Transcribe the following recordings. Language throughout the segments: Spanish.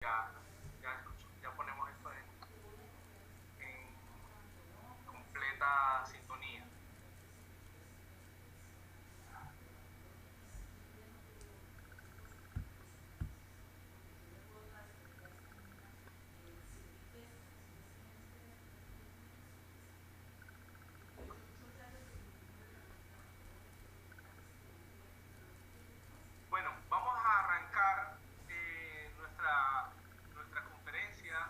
Ya, ya ponemos esto en completa sintonía. Bueno, vamos a arrancar nuestra conferencia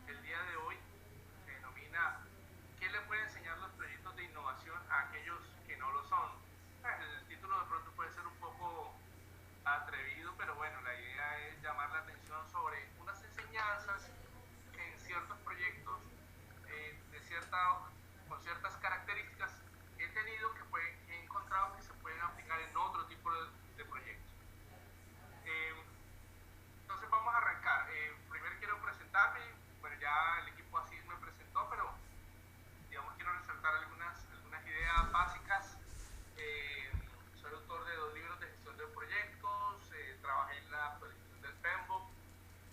el día de hoy. Se denomina ¿qué le puede enseñar los proyectos de innovación a aquellos que no lo son? El título de pronto puede ser un poco atrevido, pero bueno, la idea es llamar la atención sobre unas enseñanzas que en ciertos proyectos con ciertas características he tenido que he encontrado que se pueden aplicar en otro tipo de proyectos. Eh, entonces vamos a arrancar. Primero quiero presentarme. Bueno, ya el equipo así me presentó, pero digamos quiero resaltar algunas ideas básicas. Eh, Soy autor de 2 libros de gestión de proyectos. Trabajé en la actualización del PMBOK,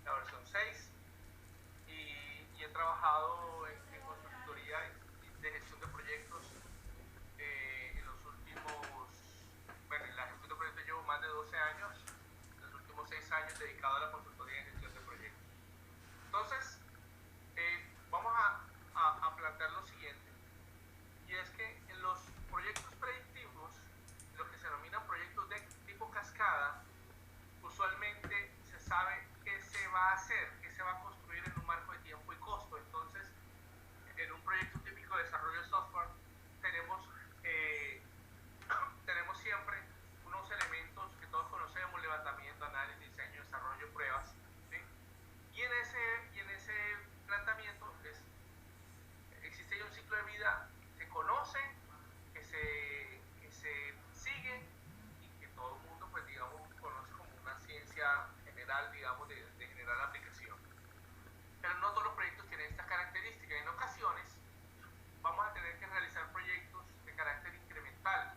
la versión 6, y he trabajado en consultoría de gestión de proyectos en los últimos, bueno, en la gestión de proyectos llevo más de 12 años, los últimos 6 años dedicado a la consultoría en gestión de proyectos. Entonces, vamos a plantear lo siguiente, y es que en los proyectos predictivos, lo que se denominan proyectos de tipo cascada, usualmente se sabe qué se va a hacer, qué se va a construir en un marco de tiempo y costo. Entonces, en un proyecto típico de desarrollo de software, tenemos, eh, tenemos siempre unos elementos que todos conocemos: levantamiento, análisis, diseño, desarrollo, pruebas, ¿sí? Y en ese planteamiento existe ya un ciclo de vida que se conoce, que se sigue, y que todo el mundo, pues digamos, conoce como una ciencia general, digamos, de general aplicación. Pero no todos los proyectos tienen estas características. En ocasiones vamos a tener que realizar proyectos de carácter incremental.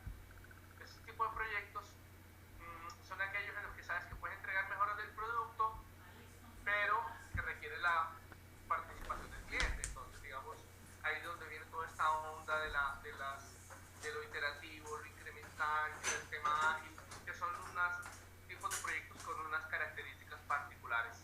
Este tipo de proyectos son aquellos en los que sabes que puedes entregar mejoras del producto, pero que requiere la participación del cliente. Entonces, digamos, ahí es donde viene toda esta onda de lo iterativo, lo incremental, el tema ágil, que son unos tipos de proyectos con unas características particulares.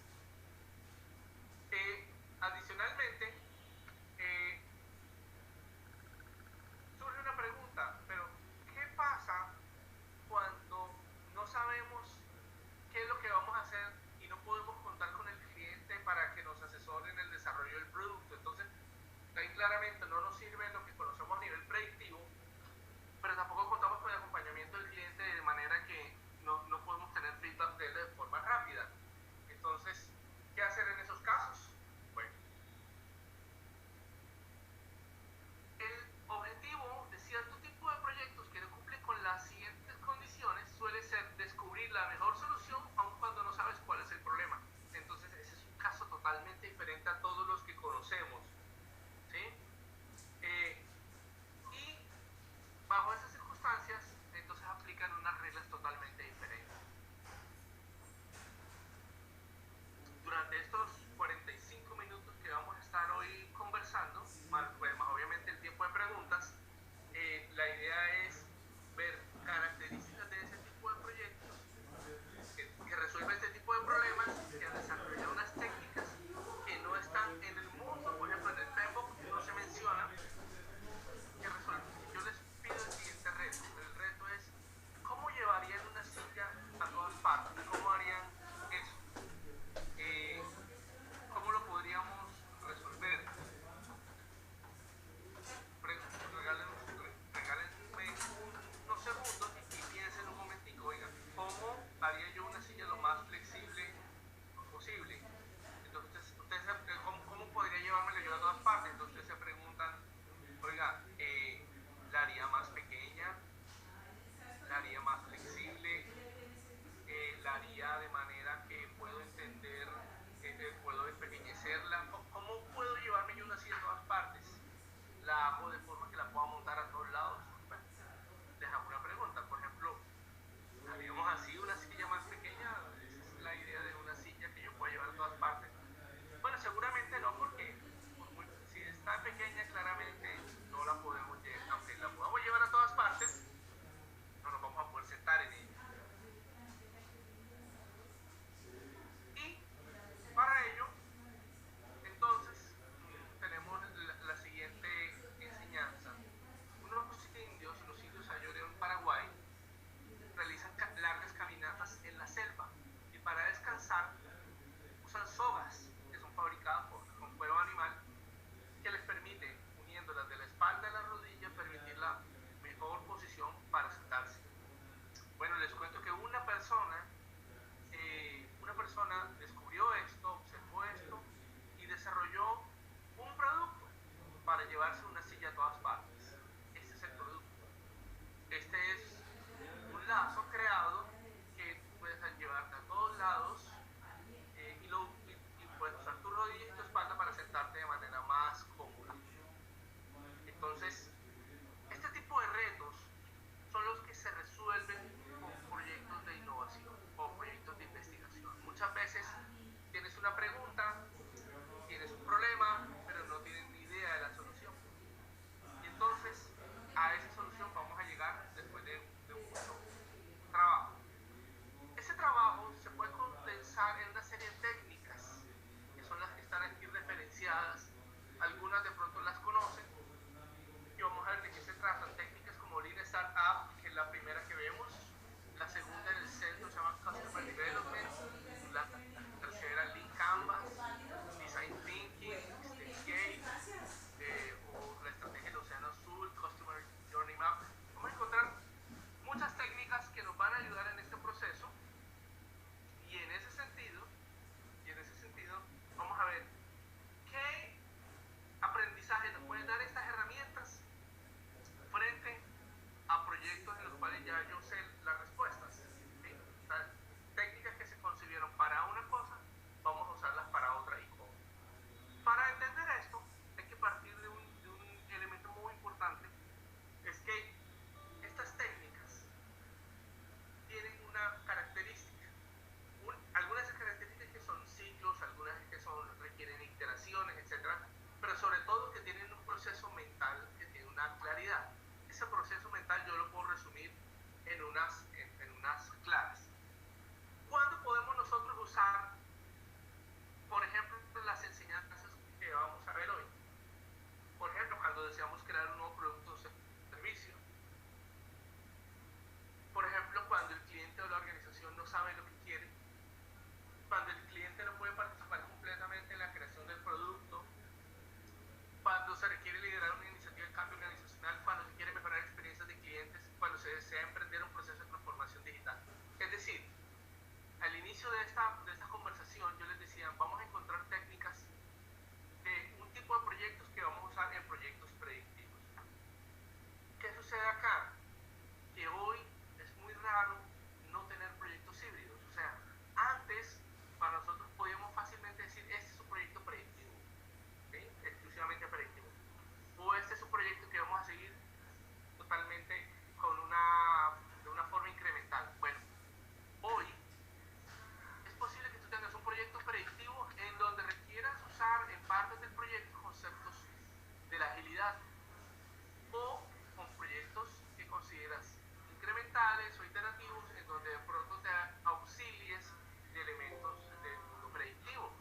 en unas claves. ¿Cuándo podemos nosotros usar, por ejemplo, las enseñanzas que vamos a ver hoy? Por ejemplo, cuando deseamos crear un nuevo producto o servicio. Por ejemplo, cuando el cliente o la organización no sabe lo que quiere. Cuando el cliente no puede participar completamente en la creación del producto. Cuando se requiere liderar una iniciativa de cambio organizacional. Cuando se quiere mejorar experiencias de clientes. Cuando se desea emprender un proceso de transformación digital. Es decir, al inicio de esta conversación yo les decía, vamos a encontrar técnicas de un tipo de proyectos que vamos a usar en proyectos predictivos. ¿Qué sucede acá? Que hoy es muy raro no tener proyectos híbridos. O sea, antes para nosotros podíamos fácilmente decir, este es un proyecto predictivo, ¿sí? Exclusivamente predictivo. O este es un proyecto que vamos a seguir totalmente de una forma incremental. Bueno, hoy es posible que tú tengas un proyecto predictivo en donde requieras usar en partes del proyecto conceptos de la agilidad, o con proyectos que consideras incrementales o iterativos en donde de pronto te auxilies de elementos del mundo predictivo.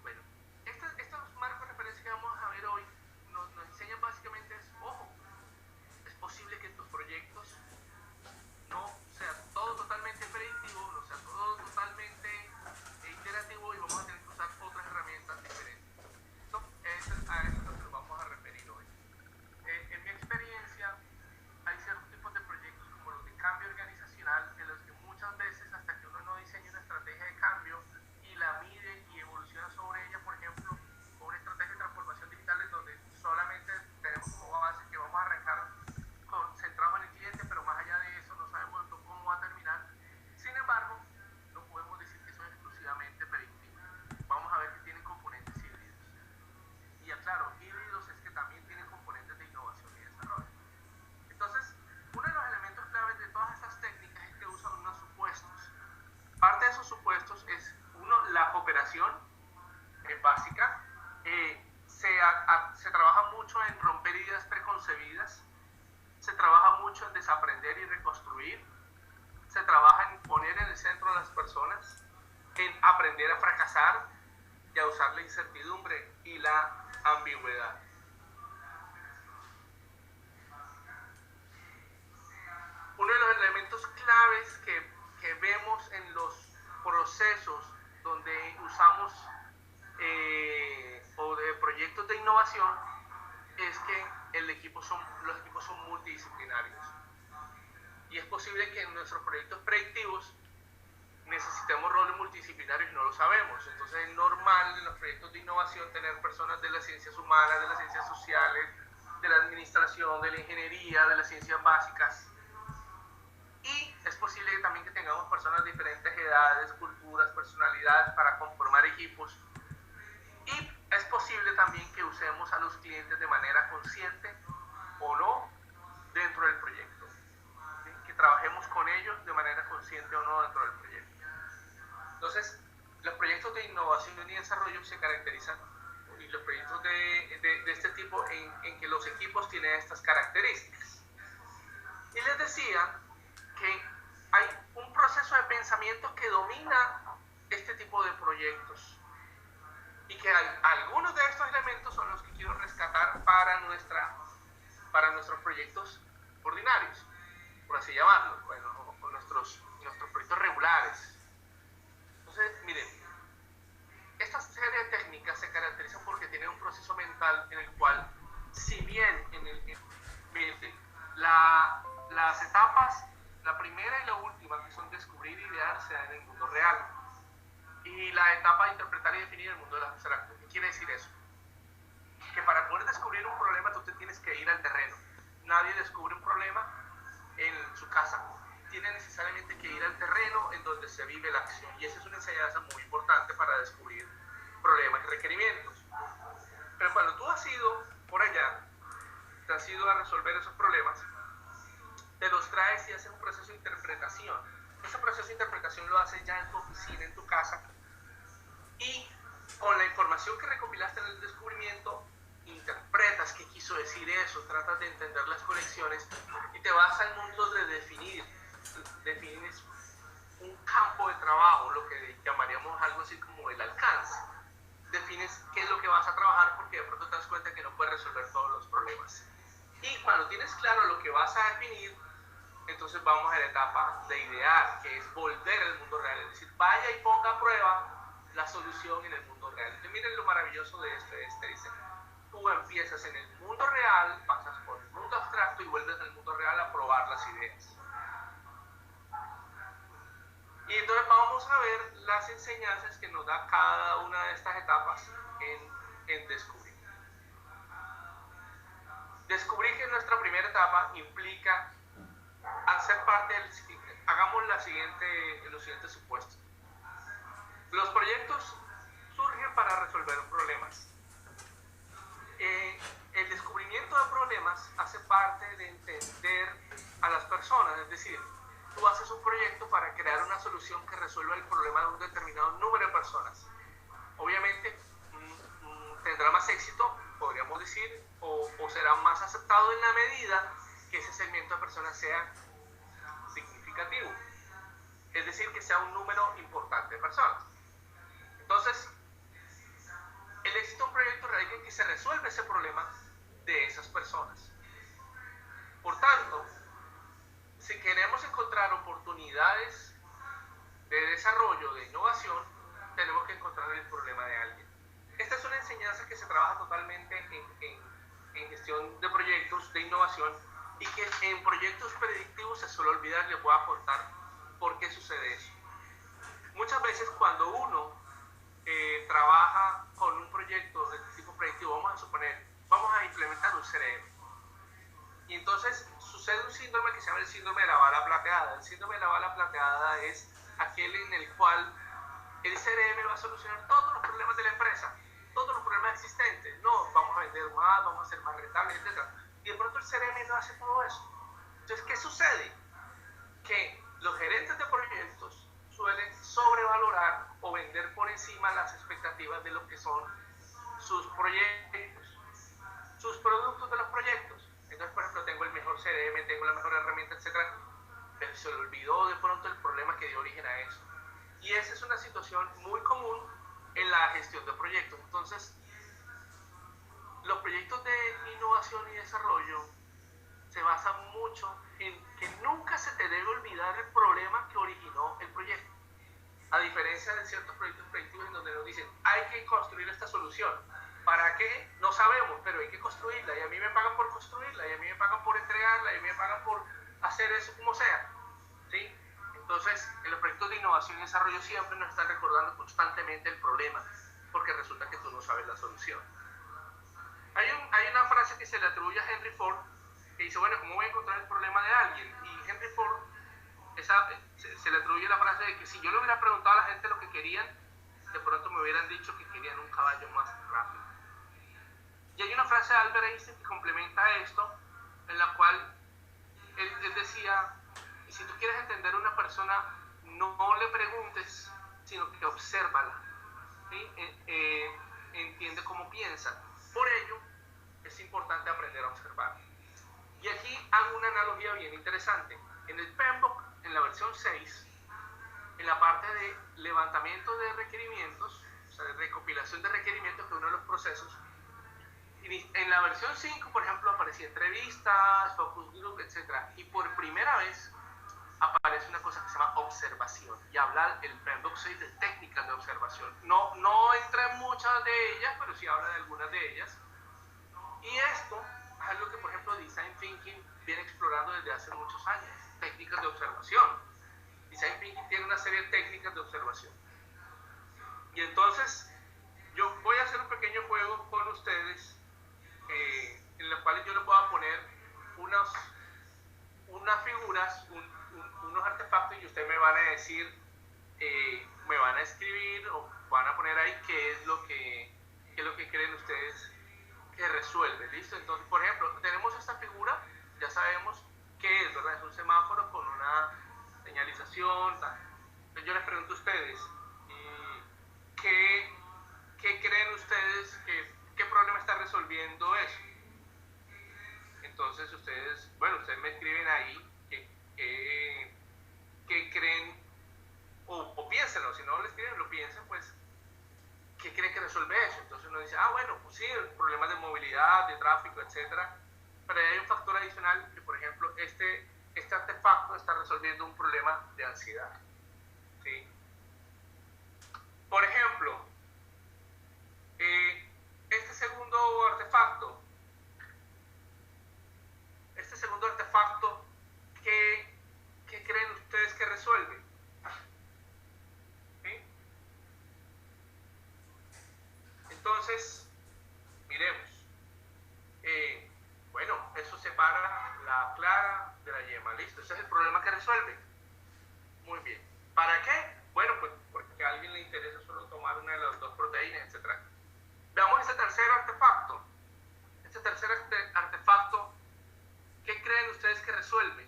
Bueno, estos marcos de referencia que vamos a ver hoy nos enseñan básicamente ojo, es posible que tus proyectos no sea todo totalmente predictivo, no sea todo totalmente iterativo, y vamos a tener que usar otras herramientas diferentes. A eso nos vamos a referir hoy. En mi experiencia, hay ciertos tipos de proyectos como los de cambio organizacional, en los que muchas veces, hasta que uno no diseña una estrategia de cambio y la mide y evoluciona sobre ella, por ejemplo, con una estrategia de transformación digital en donde solamente tenemos como base que vamos a arrancar centrados en el cliente, pero más allá de eso no sabemos cómo va a terminar. Sin embargo, no podemos decir que son exclusivamente predictivos. Vamos a ver que tienen componentes híbridos. Y aclaro, híbridos es que también tienen componentes de innovación y desarrollo. Entonces, uno de los elementos claves de todas estas técnicas es que usan unos supuestos. Parte de esos supuestos es, uno, la cooperación básica. Se trabaja mucho en romper ideas preconcebidas. Se trabaja mucho en desaprender y reconstruir. Se trabaja en poner en el centro a las personas, en aprender a fracasar y a usar la incertidumbre y la ambigüedad. Uno de los elementos claves que vemos en los procesos donde usamos o de proyectos de innovación es que los equipos son multidisciplinarios. Y es posible que en nuestros proyectos predictivos necesitemos roles multidisciplinarios y no lo sabemos. Entonces es normal en los proyectos de innovación tener personas de las ciencias humanas, de las ciencias sociales, de la administración, de la ingeniería, de las ciencias básicas. Y es posible también que tengamos personas de diferentes edades, culturas, personalidades para conformar equipos. Y es posible también que usemos a los clientes de manera consciente o no dentro del proyecto. ¿Sí? Que trabajemos con ellos de manera consciente o no dentro del proyecto. Entonces, los proyectos de innovación y desarrollo se caracterizan, y los proyectos de este tipo, en que los equipos tienen estas características. Y les decía que hay un proceso de pensamiento que domina este tipo de proyectos. Y que algunos de estos elementos son los que quiero rescatar para nuestros proyectos ordinarios, por así llamarlos, bueno, o nuestros proyectos regulares. Entonces, miren, esta serie de técnicas se caracterizan porque tienen un proceso mental en el cual, si bien las etapas, la primera y la última, que son descubrir y idear, se dan en el mundo real. Y la etapa de interpretar y definir el mundo del abstracto. ¿Qué quiere decir eso? Que para poder descubrir un problema tú te tienes que ir al terreno. Nadie descubre un problema en su casa. Tiene necesariamente que ir al terreno en donde se vive la acción. Y esa es una enseñanza muy importante para descubrir problemas y requerimientos. Pero cuando tú has ido por allá, te has ido a resolver esos problemas, te los traes y haces un proceso de interpretación. Ese proceso de interpretación lo haces ya en tu oficina, en tu casa, y con la información que recopilaste en el descubrimiento, interpretas qué quiso quiso decir eso, tratas de entender las conexiones y te vas al mundo de definir un campo de trabajo, lo que llamaríamos algo así como el alcance. Defines qué es lo que vas a trabajar porque de pronto te das cuenta que no puedes resolver todos los problemas. Y cuando tienes claro lo que vas a definir, entonces vamos a la etapa de idear, que es volver al mundo real, es decir, vaya y ponga a prueba la solución en el mundo real. Y miren lo maravilloso de esto, dice, tú empiezas en el mundo real, pasas por el mundo abstracto y vuelves al mundo real a probar las ideas. Y entonces vamos a ver las enseñanzas que nos da cada una de estas etapas en descubrir. Descubrir que nuestra primera etapa implica hacer parte del... Hagamos los siguientes supuestos. Los proyectos surgen para resolver problemas. El descubrimiento de problemas hace parte de entender a las personas, es decir, tú haces un proyecto para crear una solución que resuelva el problema de un determinado número de personas. Obviamente tendrá más éxito, podríamos decir, o será más aceptado en la medida que ese segmento de personas sea significativo. Es decir, que sea un número importante de personas. Entonces, el éxito de un proyecto radica en que se resuelve ese problema de esas personas. Por tanto, si queremos encontrar oportunidades de desarrollo, de innovación, tenemos que encontrar el problema de alguien. Esta es una enseñanza que se trabaja totalmente en gestión de proyectos de innovación y que en proyectos predictivos se suele olvidar. Les voy a contar por qué sucede eso. Muchas veces cuando uno trabaja con un proyecto de tipo predictivo, vamos a implementar un CRM. Y entonces sucede un síndrome que se llama el síndrome de la bala plateada. El síndrome de la bala plateada es aquel en el cual el CRM va a solucionar todos los problemas de la empresa, todos los problemas existentes. No, vamos a vender más, vamos a ser más rentables, etc. Y de pronto el CRM no hace todo eso. Entonces, ¿qué sucede? Que los gerentes de proyectos suelen sobrevalorar o vender por encima las expectativas de lo que son sus proyectos, sus productos de los proyectos. Entonces, por ejemplo, tengo el mejor CRM, tengo la mejor herramienta, etc. Pero se le olvidó de pronto el problema que dio origen a eso. Y esa es una situación muy común en la gestión de proyectos. Entonces, los proyectos de innovación y desarrollo se basan mucho en que nunca se te debe olvidar el problema que originó el proyecto. A diferencia de ciertos proyectos predictivos en donde nos dicen, hay que construir esta solución. ¿Para qué? No sabemos, pero hay que construirla. Y a mí me pagan por construirla, y a mí me pagan por entregarla, y a mí me pagan por hacer eso como sea. ¿Sí? Entonces, en los proyectos de innovación y desarrollo siempre nos están recordando constantemente el problema, porque resulta que tú no sabes la solución. Hay una frase que se le atribuye a Henry Ford, que dice, bueno, ¿cómo voy a encontrar el problema de alguien? Y Henry Ford se le atribuye la frase de que si yo le hubiera preguntado a la gente lo que querían, de pronto me hubieran dicho que querían un caballo más rápido. Y hay una frase de Albert Einstein que complementa esto, en la cual él decía, si tú quieres entender a una persona, no le preguntes, sino que obsérvala, ¿sí? Entiende cómo piensa. Por ello, es importante aprender a observar. Y aquí hago una analogía bien interesante. En el PMBOK, en la versión 6, en la parte de levantamiento de requerimientos, o sea, de recopilación de requerimientos, que es uno de los procesos, en la versión 5, por ejemplo, aparecía entrevistas, focus group, etc. Y por primera vez aparece una cosa que se llama observación. Y habla el PMBOK 6 de técnicas de observación. No entra en muchas de ellas, pero sí habla de algunas de ellas. Y esto es algo que, por ejemplo, Design Thinking viene explorando desde hace muchos años. Técnicas de observación. Design Thinking tiene una serie de técnicas de observación. Y entonces, yo voy a hacer un pequeño juego con ustedes, en los cuales yo les voy a poner unas figuras, unos artefactos, y ustedes me van a decir, me van a escribir o van a poner ahí qué es lo que creen ustedes que resuelve. ¿Listo? Entonces, por ejemplo, tenemos esta figura, ya sabemos qué es, ¿verdad? Es un semáforo con una señalización, tal. Entonces yo les pregunto a ustedes, ¿qué creen ustedes qué problema está resolviendo eso? ahí que creen, o piénsenlo, si no les tienen, lo piensen, pues, ¿qué creen que resuelve eso? Entonces uno dice, bueno, pues sí, problemas de movilidad, de tráfico, etcétera. Pero hay un factor adicional que, por ejemplo, este artefacto está resolviendo un problema de ansiedad, ¿sí? Por ejemplo, este segundo artefacto, ¿qué creen ustedes que resuelve? ¿Sí? Entonces, miremos. Bueno, eso separa la clara de la yema. ¿Listo? Ese es el problema que resuelve. Muy bien. ¿Para qué? Bueno, pues porque a alguien le interesa solo tomar una de las dos proteínas, etc. Veamos este tercer artefacto. Este tercer artefacto, ¿qué creen ustedes que resuelve?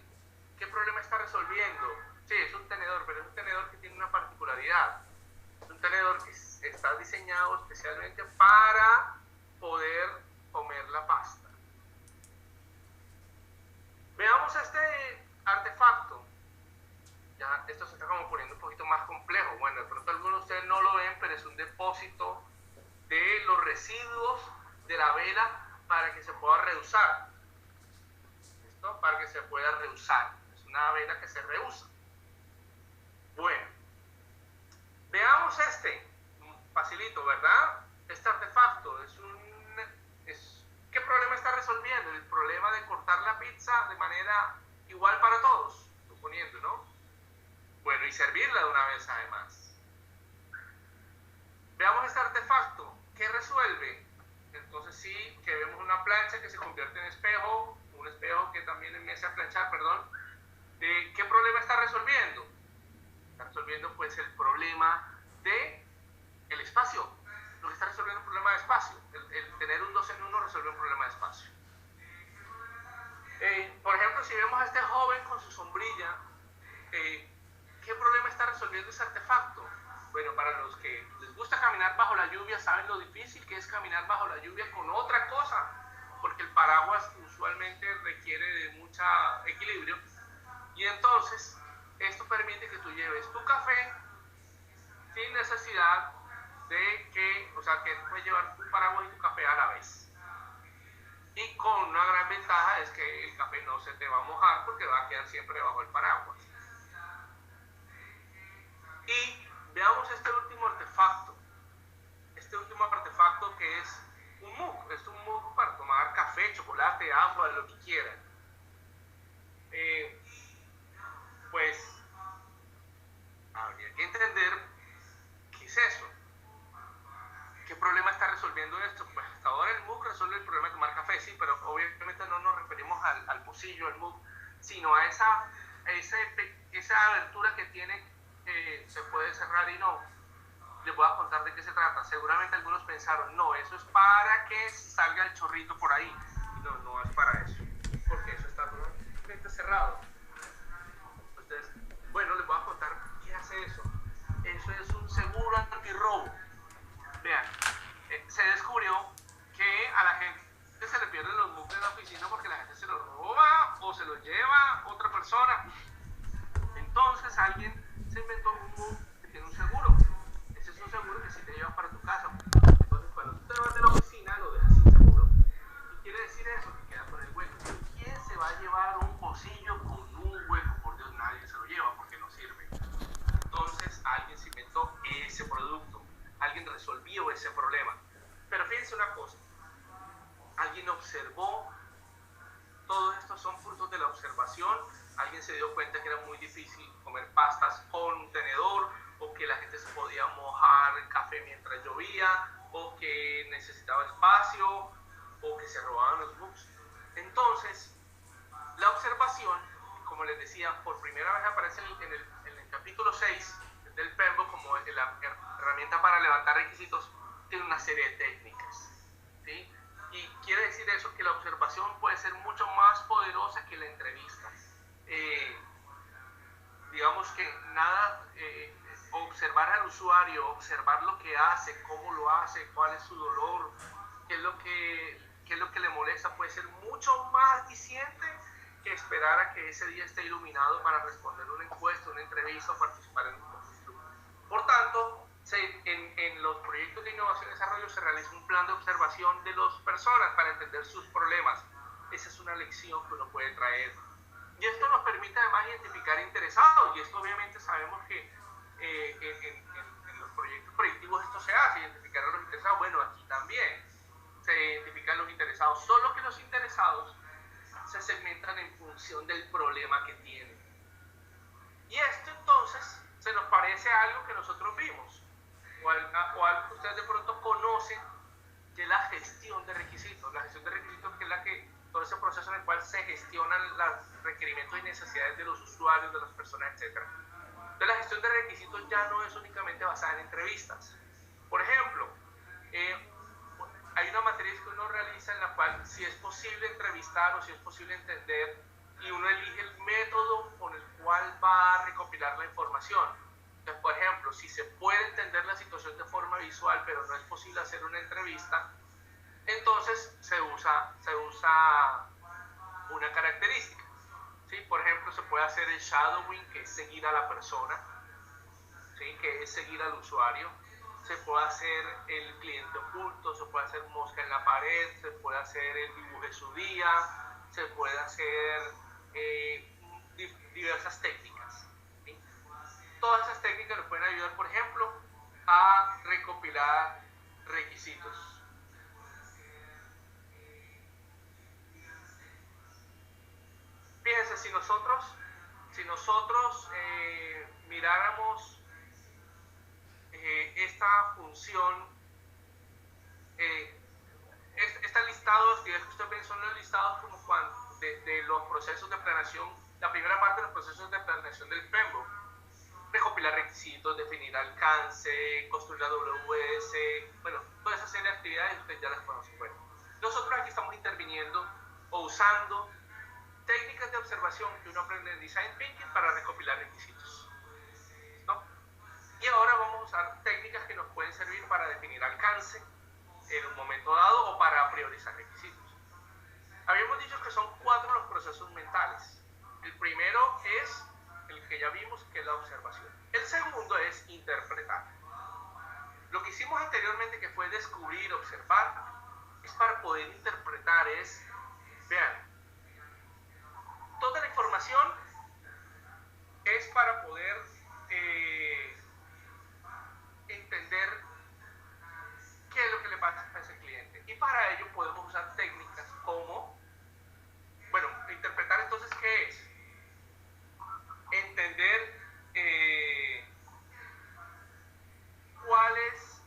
¿Qué problema está resolviendo? Sí, es un tenedor, pero es un tenedor que tiene una particularidad. Es un tenedor que está diseñado especialmente para poder comer la pasta. Veamos este artefacto. Ya esto se está como poniendo un poquito más complejo. Bueno, de pronto algunos de ustedes no lo ven, pero es un depósito de los residuos de la vela para que se pueda reusar. ¿Listo? Para que se pueda reusar. Es una vela que se reusa. Bueno, veamos este. Facilito, ¿verdad? Este artefacto ¿qué problema está resolviendo? El problema de cortar la pizza de manera igual para todos, suponiendo, ¿no? Bueno, y servirla de una vez además. Veamos este artefacto. ¿Qué resuelve? Entonces sí, que vemos una plancha que se convierte en espejo, un espejo que también me hace planchar, perdón. ¿Qué problema está resolviendo? Está resolviendo pues el problema de el espacio. Lo que está resolviendo un problema de espacio. El tener un 2 en 1 resuelve un problema de espacio. Por ejemplo, si vemos a este joven con su sombrilla, ¿qué problema está resolviendo ese artefacto? Bueno, para los que les gusta caminar bajo la lluvia, saben lo difícil que es caminar bajo la lluvia con otra cosa, porque el paraguas usualmente requiere de mucho equilibrio, y entonces esto permite que tú lleves tu café sin necesidad de que puedes llevar tu paraguas y tu café a la vez. Y con una gran ventaja es que el café no se te va a mojar porque va a quedar siempre bajo el paraguas. Y veamos este último artefacto. Este último artefacto que es un mug. Es un mug para tomar café, chocolate, agua, lo que quieran. Pues habría que entender qué es eso. ¿Qué problema está resolviendo esto? Pues hasta ahora el mug resuelve el problema de tomar café, sí, pero obviamente no nos referimos al pocillo, al mug, sino a esa abertura que tiene, se puede cerrar y no. Les voy a contar de qué se trata. Seguramente algunos pensaron, no, eso es para que salga el chorrito por ahí. No, no es para eso, porque eso está totalmente cerrado. Entonces, bueno, les voy a contar qué hace eso. Eso es un seguro antirrobo. Vean, se descubrió que a la gente se le pierden los mugs de la oficina porque la gente se los roba o se los lleva otra persona. Entonces alguien se inventó un mug que tiene un seguro. Ese es un seguro que si te llevas para tu casa. Entonces cuando tú te vas de la oficina lo dejas sin seguro. ¿Qué quiere decir eso? Que queda con el hueco. ¿Quién se va a llevar un pocillo con un hueco? Por Dios, nadie se lo lleva porque no sirve. Entonces alguien se inventó ese producto. Alguien resolvió ese problema. Pero fíjense una cosa, alguien observó, todos estos son frutos de la observación, alguien se dio cuenta que era muy difícil comer pastas con un tenedor, o que la gente se podía mojar el café mientras llovía, o que necesitaba espacio, o que se robaban los mugs. Entonces, la observación, como les decía, por primera vez aparece en el capítulo 6 del PMBOK como la herramienta para levantar requisitos, tiene una serie de técnicas, ¿sí? Y quiere decir eso, que la observación puede ser mucho más poderosa que la entrevista. Digamos que observar al usuario, observar lo que hace, cómo lo hace, cuál es su dolor, qué es lo que le molesta, puede ser mucho más diciente que esperar a que ese día esté iluminado para responder una encuesta, una entrevista o participar en un concurso. Por tanto, en los proyectos de innovación y desarrollo se realiza un plan de observación de las personas para entender sus problemas. Esa es una lección que uno puede traer. Y esto nos permite además identificar interesados, y esto obviamente sabemos que en los proyectos predictivos esto se hace, identificar a los interesados. Bueno, aquí también se identifican los interesados, solo que los interesados se segmentan en función del problema que tienen. Y esto entonces se nos parece a algo que nosotros vimos, o algo que ustedes de pronto conocen, que es la gestión de requisitos. La gestión de requisitos, que es todo ese proceso en el cual se gestionan los requerimientos y necesidades de los usuarios, de las personas, etc. Entonces la gestión de requisitos ya no es únicamente basada en entrevistas. Por ejemplo, hay una matriz que uno realiza en la cual, si es posible entrevistar o si es posible entender, y uno elige el método con el cual va a recopilar la información. Entonces, por ejemplo, si se puede entender la situación de forma visual, pero no es posible hacer una entrevista, entonces se usa una característica. ¿Sí? Por ejemplo, se puede hacer el shadowing, que es seguir a la persona, ¿sí? Que es seguir al usuario. Se puede hacer el cliente oculto, se puede hacer mosca en la pared, se puede hacer el dibuje su día, se puede hacer diversas técnicas. ¿Sí? Todas esas técnicas nos pueden ayudar, por ejemplo, a recopilar requisitos. Fíjense, si nosotros miráramos esta función, este listado de actividades que ustedes ven son los listados como de los procesos de planeación, la primera parte de los procesos de planeación del PMBOK. Recopilar requisitos, definir alcance, construir la WS, bueno, toda esa serie de actividades ustedes ya las conocen. Bueno, nosotros aquí estamos interviniendo o usando técnicas de observación que uno aprende en Design Thinking para recopilar requisitos, ¿no? Y ahora vamos a usar técnicas que nos pueden servir para definir alcance en un momento dado o para priorizar requisitos. Habíamos dicho que son 4 los procesos mentales. El primero es el que ya vimos, que es la observación. El segundo es interpretar. Lo que hicimos anteriormente, que fue descubrir, observar, es para poder interpretar, vean, toda la información es para poder entender qué es lo que le pasa a ese cliente. Y para ello podemos usar técnicas como, bueno, interpretar entonces qué es. Entender cuál es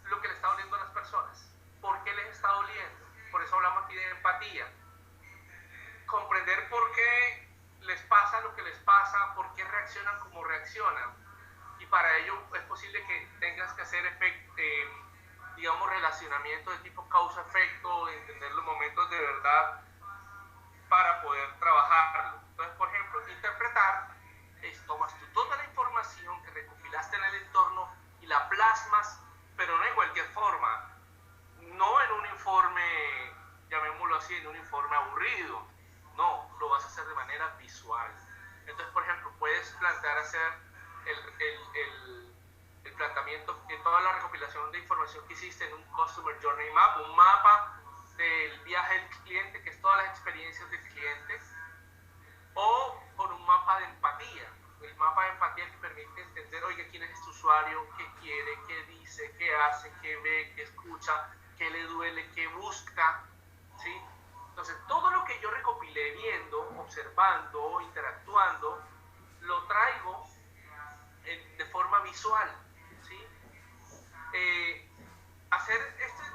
lo que le está doliendo a las personas, por qué les está doliendo. Por eso hablamos aquí de empatía. Comprender por qué les pasa lo que les pasa, por qué reaccionan como reaccionan. Y para ello es posible que tengas que hacer digamos, relacionamiento de tipo causa-efecto, entender los momentos de verdad para poder trabajarlo. Entonces, por ejemplo, interpretar es tomas tú toda la información que recopilaste en el entorno y la plasmas, pero no en cualquier forma, no en un informe, llamémoslo así, en un informe aburrido, no, lo vas a hacer de manera visual. Entonces, por ejemplo, puedes plantear hacer el planteamiento de toda la recopilación de información que hiciste en un Customer Journey Map, un mapa del viaje del cliente, que es todas las experiencias del cliente, o con un mapa de empatía. El mapa de empatía que permite entender, oye, quién es este usuario, qué quiere, qué dice, qué hace, qué ve, qué escucha, qué le duele, qué busca, ¿sí? Entonces, todo lo que yo recopilé viendo, observando, interactuando, lo traigo de forma visual, ¿sí? Hacer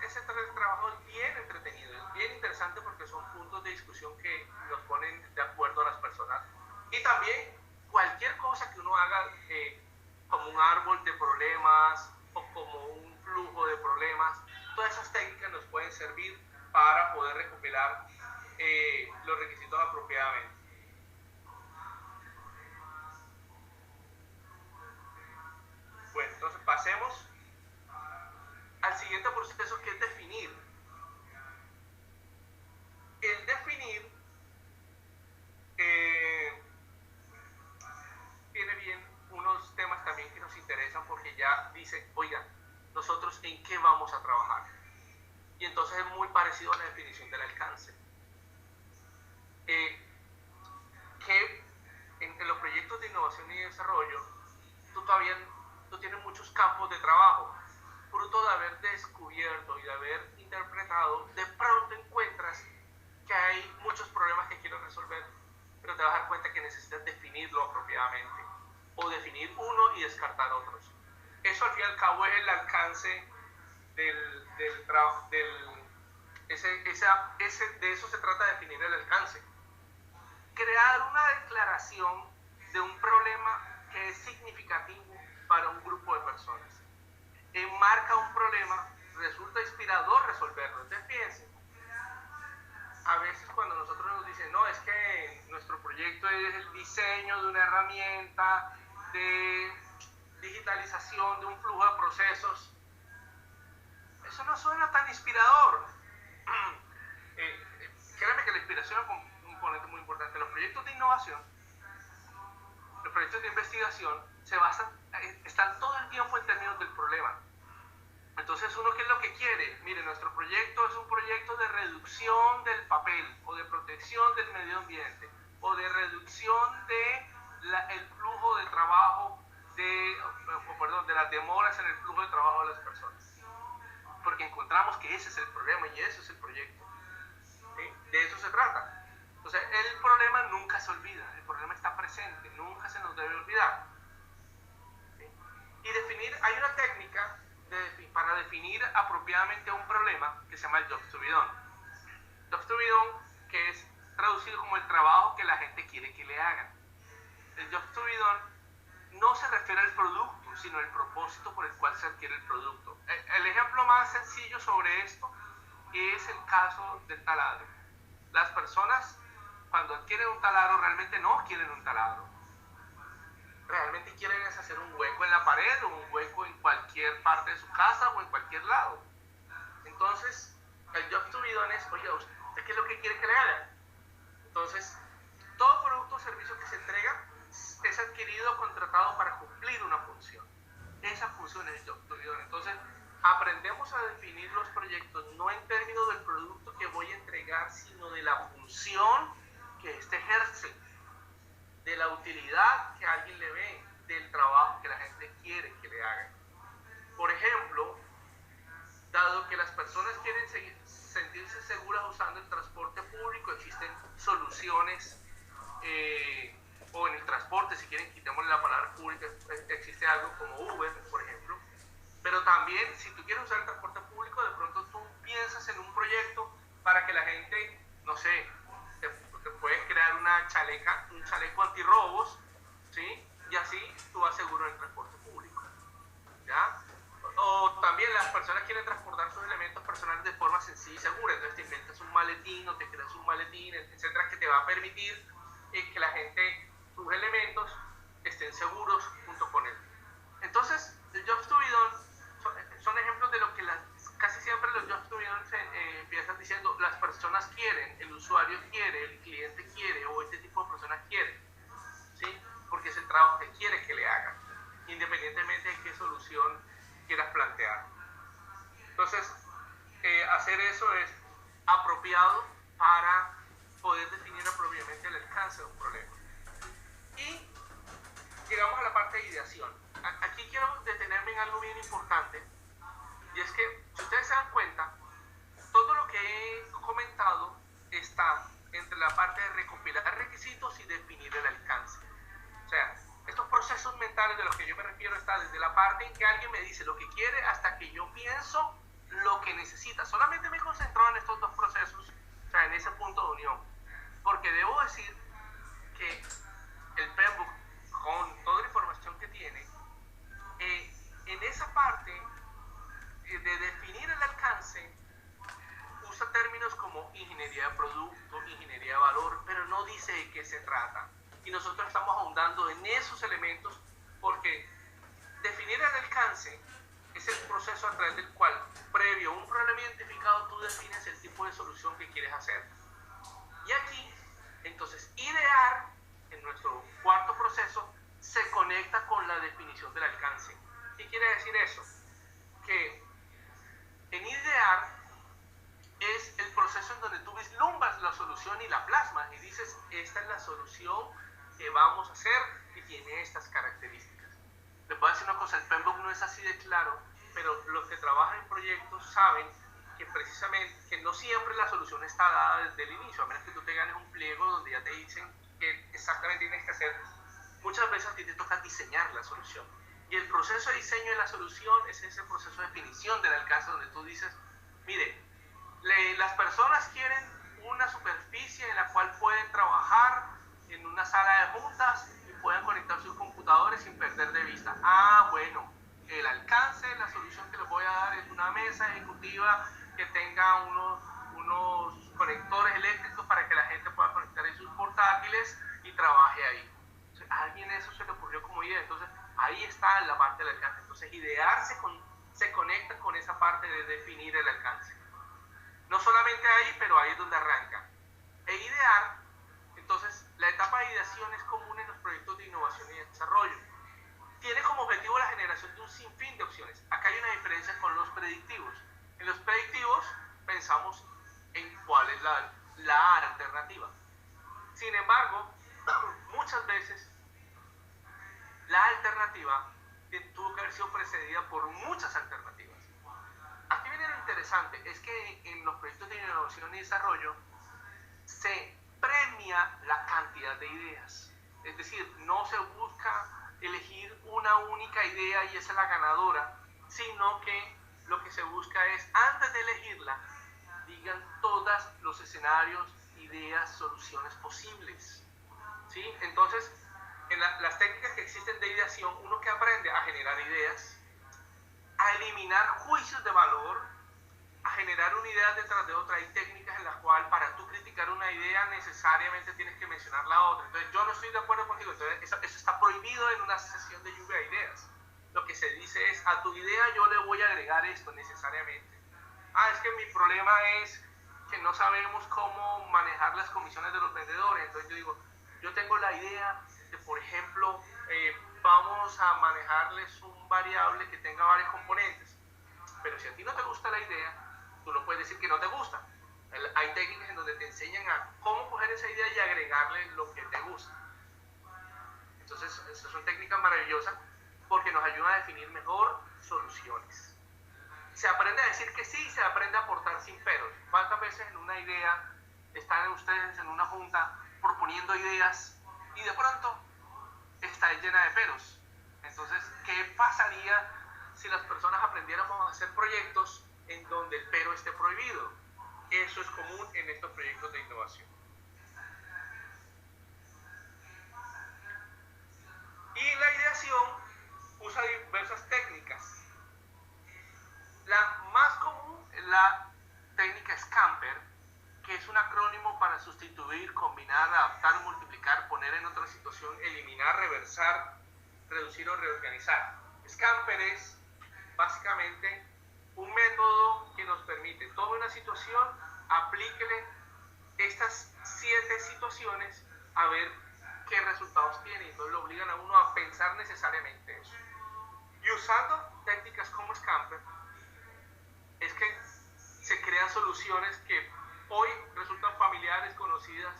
ese trabajo es bien entretenido, es bien interesante porque son puntos de discusión que nos ponen de acuerdo a las personas. Y también cualquier cosa que uno haga como un árbol de problemas o como un flujo de problemas, todas esas técnicas nos pueden servir para poder recopilar los requisitos apropiadamente. Bueno, entonces pasemos al siguiente proceso, que es definir. El definir en qué vamos a trabajar. Y entonces es muy parecido a la definición del alcance. Que en los proyectos de innovación y desarrollo, tú tienes muchos campos de trabajo. Fruto de haber descubierto y de haber interpretado, de pronto encuentras que hay muchos problemas que quieres resolver, pero te vas a dar cuenta que necesitas definirlo apropiadamente, o definir uno y descartar otros. Eso al fin y al cabo es el alcance del trabajo, de eso se trata de definir el alcance. Crear una declaración de un problema que es significativo para un grupo de personas. Enmarca un problema, resulta inspirador resolverlo. Entonces piensen, a veces cuando nosotros nos dicen, no, es que nuestro proyecto es el diseño de una herramienta de digitalización de un flujo de procesos, eso no suena tan inspirador. Créanme que la inspiración es un componente muy importante. Los proyectos de innovación, los proyectos de investigación se basan, están todo el tiempo en términos del problema. Entonces, ¿uno qué es lo que quiere? Mire, nuestro proyecto es un proyecto de reducción del papel, o de protección del medio ambiente, o de reducción del flujo de trabajo, de las demoras en el flujo de trabajo de las personas. Porque encontramos que ese es el problema y ese es el proyecto. ¿Sí? De eso se trata. Entonces, el problema nunca se olvida, el problema está presente, nunca se nos debe olvidar. ¿Sí? Y hay una técnica para definir apropiadamente un problema que se llama el job to be done. Job to be done, que es traducido como el trabajo que la gente quiere que le hagan. El job to be done no se refiere al producto, sino al propósito por el cual se adquiere el producto. El ejemplo más sencillo sobre esto es el caso del taladro. Las personas, cuando adquieren un taladro, realmente no quieren un taladro. Realmente quieren es hacer un hueco en la pared o un hueco en cualquier parte de su casa o en cualquier lado. Entonces, el job to be done es, oye, ¿usted qué es lo que quiere que le haga? Entonces, todo producto o servicio que se entrega es adquirido o contratado para cumplir una función. Esa función es el job to be done. Entonces, aprendemos a definir los proyectos no en términos del producto que voy a entregar, sino de la función que éste ejerce, de la utilidad que alguien le ve, del trabajo que la gente quiere que le hagan. Por ejemplo, dado que las personas quieren sentirse seguras usando el transporte público, existen soluciones, o en el transporte, si quieren, quitémosle la palabra pública, existe algo como Uber, por ejemplo. Pero también, si tú quieres usar el transporte público, de pronto tú piensas en un proyecto para que la gente, no sé, te puedes crear un chaleco antirrobos, ¿sí? Y así tú vas seguro en el transporte público, ¿ya? O también las personas quieren transportar sus elementos personales de forma sencilla y segura, entonces te inventas un maletín o te creas un maletín, etcétera, que te va a permitir que la gente, sus elementos, estén seguros junto con él. Entonces, el Jobs to be done son ejemplos de lo que casi siempre los Jobs to be done empiezan diciendo las personas quieren, el usuario quiere, el cliente quiere o este tipo de personas quiere, ¿sí? Porque es el trabajo que quiere que le hagan, independientemente de qué solución quieras plantear. Entonces, hacer eso es apropiado para poder definir apropiadamente el alcance de un problema. Y llegamos a la parte de ideación. Aquí quiero detenerme en algo bien importante, y es que, si ustedes se dan cuenta, todo lo que he comentado está entre la parte de recopilar requisitos y definir el alcance. O sea, estos procesos mentales de los que yo me refiero está desde la parte en que alguien me dice lo que quiere hasta que yo pienso lo que necesita. Solamente me he concentrado en estos dos procesos, o sea, en ese punto de unión. Porque debo decir que el PMBOK, con toda la información que tiene, en esa parte de definir el alcance, usa términos como ingeniería de producto, ingeniería de valor, pero no dice de qué se trata. Y nosotros estamos ahondando en esos elementos porque definir el alcance es el proceso a través del cual, previo a un problema identificado, tú defines el tipo de solución que quieres hacer. Y aquí, entonces, idear, en nuestro cuarto proceso, se conecta con la definición del alcance. ¿Qué quiere decir eso? Que esta es la solución que vamos a hacer y tiene estas características. Les voy a decir una cosa, el PMBOK no es así de claro, pero los que trabajan en proyectos saben que precisamente, que no siempre la solución está dada desde el inicio, a menos que tú te ganes un pliego donde ya te dicen que exactamente tienes que hacer. Muchas veces a ti te toca diseñar la solución. Y el proceso de diseño de la solución es ese proceso de definición del alcance donde tú dices, mire, las personas quieren una superficie en la cual pueden trabajar en una sala de juntas y pueden conectar sus computadores sin perder de vista. Ah, bueno, el alcance de la solución que les voy a dar es una mesa ejecutiva que tenga unos conectores eléctricos para que la gente pueda conectar en sus portátiles y trabaje ahí. Entonces, a alguien eso se le ocurrió como idea. Entonces, ahí está la parte del alcance. Entonces, idear se conecta con esa parte de definir el alcance. No solamente ahí, pero ahí es donde arranca. E idear, entonces, la etapa de ideación es común en los proyectos de innovación y desarrollo. Tiene como objetivo la generación de un sinfín de opciones. Acá hay una diferencia con los predictivos. En los predictivos pensamos en cuál es la alternativa. Sin embargo, muchas veces la alternativa tuvo que haber sido precedida por muchas alternativas. Aquí viene lo interesante, es que en los proyectos de innovación y desarrollo se premia la cantidad de ideas. Es decir, no se busca elegir una única idea y esa es la ganadora, sino que lo que se busca es, antes de elegirla, digan todos los escenarios, ideas, soluciones posibles. ¿Sí? Entonces, en las técnicas que existen de ideación, uno que aprende a generar ideas, a eliminar juicios de valor, a generar una idea detrás de otra. Hay técnicas en las cuales para tú criticar una idea necesariamente tienes que mencionar la otra. Entonces yo no estoy de acuerdo contigo, entonces eso está prohibido en una sesión de lluvia de ideas. Lo que se dice es, a tu idea yo le voy a agregar esto necesariamente. Ah, es que mi problema es que no sabemos cómo manejar las comisiones de los vendedores. Entonces yo digo, yo tengo la idea de, por ejemplo, vamos a manejarles un variable que tenga varios componentes. Pero si a ti no te gusta la idea, tú no puedes decir que no te gusta. Hay técnicas en donde te enseñan a cómo coger esa idea y agregarle lo que te gusta. Entonces, esas son técnicas maravillosas porque nos ayudan a definir mejor soluciones. Se aprende a decir que sí, se aprende a aportar sin peros. ¿Cuántas veces en una idea están ustedes en una junta proponiendo ideas y de pronto está llena de peros? Entonces, ¿qué pasaría si las personas aprendiéramos a hacer proyectos en donde el pero esté prohibido? Eso es común en estos proyectos de innovación. Y la ideación usa diversas técnicas. La más común es la técnica Scamper, que es un acrónimo para sustituir, combinar, adaptar, multiplicar, poner en otra situación, eliminar, reversar, reducir o reorganizar. Scamper es básicamente un método que nos permite tome una situación, aplíquele estas 7 situaciones a ver qué resultados tiene. Entonces lo obligan a uno a pensar necesariamente eso. Y usando técnicas como Scamper, es que se crean soluciones que hoy resultan familiares, conocidas,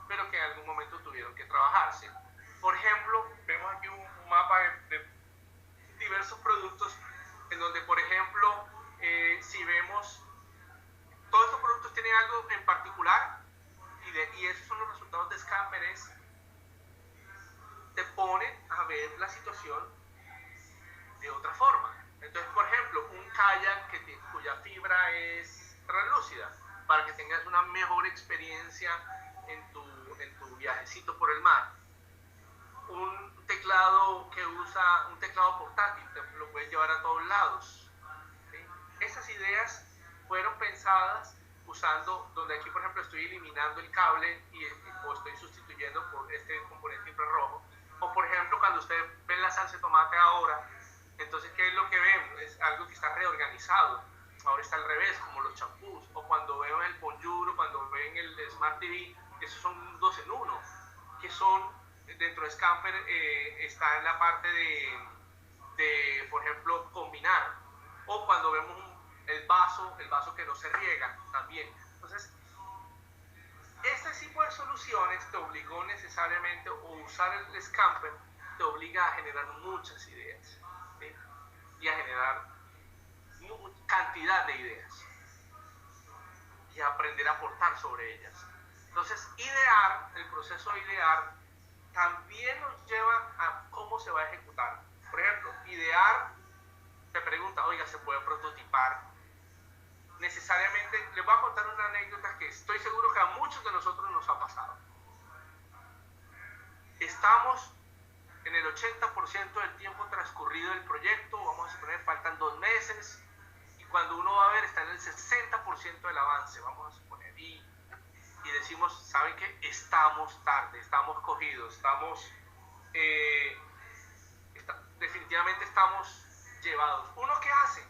pero que en algún momento tuvieron que trabajarse. Por ejemplo, vemos aquí un mapa de diversos productos en donde, por ejemplo, si vemos, todos estos productos tienen algo en particular y esos son los resultados de Scamper. Te ponen a ver la situación de otra forma. Entonces, por ejemplo, un kayak cuya fibra es translúcida, para que tengas una mejor experiencia en tu viajecito por el mar. Un teclado que usa un teclado portátil, te lo puedes llevar a todos lados. ¿Sí? Esas ideas fueron pensadas usando, donde aquí por ejemplo estoy eliminando el cable o estoy sustituyendo por este componente infrarrojo. O por ejemplo cuando ustedes ven la salsa de tomate ahora, entonces ¿qué es lo que ven? Es algo que está reorganizado. Ahora está al revés, como los champús. O cuando ven el Bonjour, o cuando ven el Smart TV, esos son 2 en 1, que son, dentro de Scamper está en la parte de, por ejemplo, combinar. O cuando vemos el vaso que no se riega también. Entonces, Este tipo de soluciones te obligó necesariamente, o usar el Scamper te obliga a generar muchas ideas, ¿sí? Y a generar cantidad de ideas y a aprender a aportar sobre ellas. Entonces, idear, el proceso de idear también nos lleva a cómo se va a ejecutar. Por ejemplo, idear, te pregunta, oiga, ¿se puede prototipar? Necesariamente, les voy a contar una anécdota que estoy seguro que a muchos de nosotros nos ha pasado. Estamos en el 80% del tiempo transcurrido del proyecto, vamos a suponer, faltan 2 meses, y cuando uno va a ver está en el 60% del avance, vamos a suponer, y decimos, ¿saben qué? Estamos tarde, estamos cogidos, definitivamente estamos llevados. ¿Uno qué hace?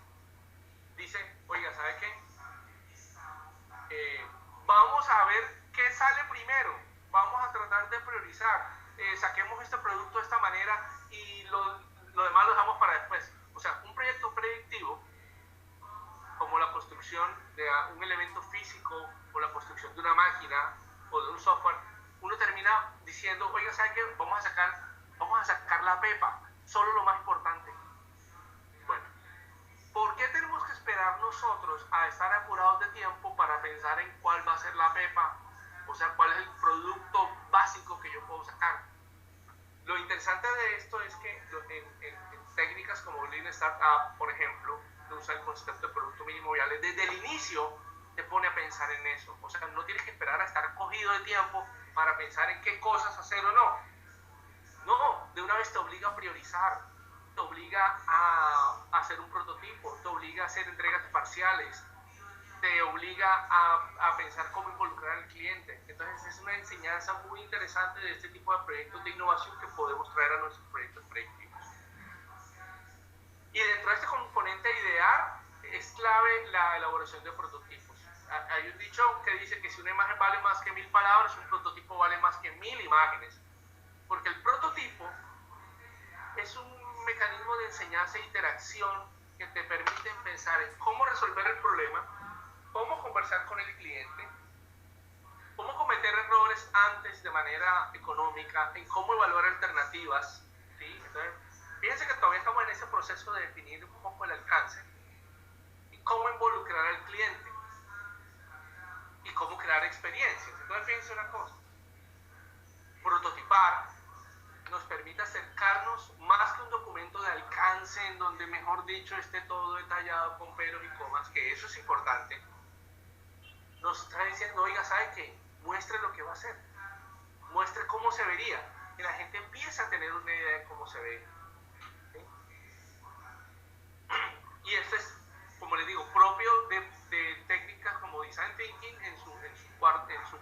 Dice, oiga, ¿sabe qué? Vamos a ver qué sale primero, vamos a tratar de priorizar, saquemos este producto de esta manera y lo demás lo dejamos para después. O sea, un proyecto predictivo, como la construcción de un elemento físico o la construcción de una máquina o de un software, uno termina diciendo, oiga, ¿sabe qué? Vamos a sacar la pepa, solo lo más importante. Bueno, ¿por qué tenemos que esperar nosotros a estar apurados de tiempo para pensar en cuál va a ser la pepa? O sea, cuál es el producto básico que yo puedo sacar. Lo interesante de esto es que en técnicas como Lean Startup, por ejemplo, que usa el concepto de producto mínimo viable, desde el inicio te pone a pensar en eso. O sea, no tienes que esperar a estar cogido de tiempo para pensar en qué cosas hacer o no. No, de una vez te obliga a priorizar, te obliga a hacer un prototipo, te obliga a hacer entregas parciales, te obliga a pensar cómo involucrar al cliente. Entonces es una enseñanza muy interesante de este tipo de proyectos de innovación que podemos traer a nuestros proyectos predictivos. Y dentro de este componente de idear es clave la elaboración de prototipos. Hay un dicho que dice que si una imagen vale más que 1000 palabras, un prototipo vale más que 1000 imágenes. Porque el prototipo es un mecanismo de enseñanza e interacción que te permite pensar en cómo resolver el problema, cómo conversar con el cliente, cómo cometer errores antes de manera económica, en cómo evaluar alternativas, ¿sí? Entonces, fíjense que todavía estamos en ese proceso de definir un poco el alcance y cómo involucrar al cliente y cómo crear experiencias. Entonces, fíjense una cosa, prototipar nos permite acercarnos más que un documento de alcance en donde, mejor dicho, esté todo detallado con peros y comas, que eso es importante. Nos está diciendo, oiga, ¿sabe qué? Muestre lo que va a hacer, muestre cómo se vería, que la gente empieza a tener una idea de cómo se ve. ¿Sí? Y esto es, como les digo, propio de técnicas como Design Thinking en su